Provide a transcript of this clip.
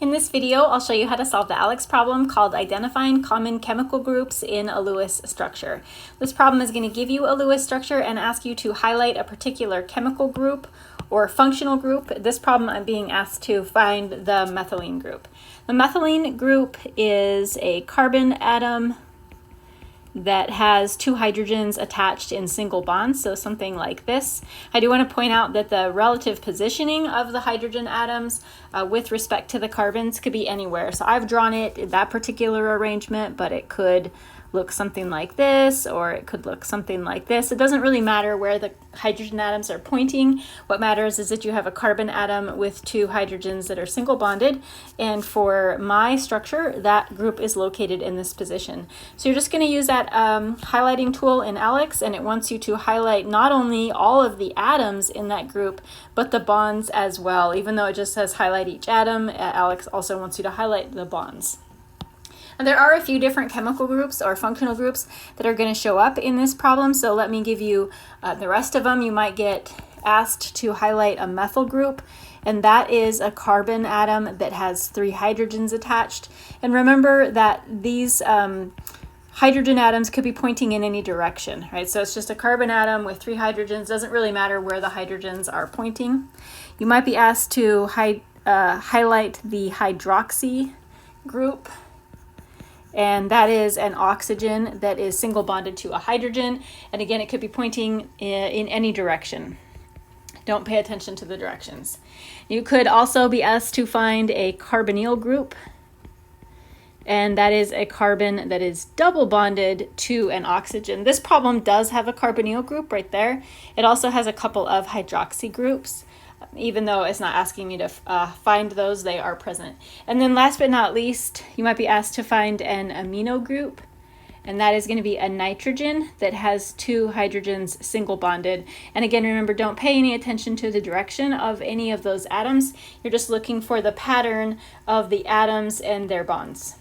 In this video, I'll show you how to solve the ALEKS problem called Identifying Common Chemical Groups in a Lewis Structure. This problem is going to give you a Lewis structure and ask you to highlight a particular chemical group or functional group. This problem I'm being asked to find the methylene group. The methylene group is a carbon atom that has two hydrogens attached in single bonds, so something like this. I do want to point out that the relative positioning of the hydrogen atoms with respect to the carbons could be anywhere. So I've drawn it in that particular arrangement, but it could look something like this, or it could look something like this. It doesn't really matter where the hydrogen atoms are pointing. What matters is that you have a carbon atom with two hydrogens that are single bonded, and for my structure, that group is located in this position. So you're just going to use that highlighting tool in ALEKS, and it wants you to highlight not only all of the atoms in that group, but the bonds as well. Even though it just says highlight each atom, ALEKS also wants you to highlight the bonds. And there are a few different chemical groups or functional groups that are going to show up in this problem, so let me give you the rest of them. You might get asked to highlight a methyl group, and that is a carbon atom that has three hydrogens attached. And remember that these hydrogen atoms could be pointing in any direction, right? So it's just a carbon atom with three hydrogens. Doesn't really matter where the hydrogens are pointing. You might be asked to highlight the hydroxy group, and that is an oxygen that is single bonded to a hydrogen. And again, it could be pointing in any direction. Don't pay attention to the directions. You could also be asked to find a carbonyl group, and that is a carbon that is double bonded to an oxygen. This problem does have a carbonyl group right there. It also has a couple of hydroxy groups. Even though it's not asking me to find those, they are present. And then last but not least, you might be asked to find an amino group, and that is going to be a nitrogen that has two hydrogens single bonded. And again, remember, don't pay any attention to the direction of any of those atoms. You're just looking for the pattern of the atoms and their bonds.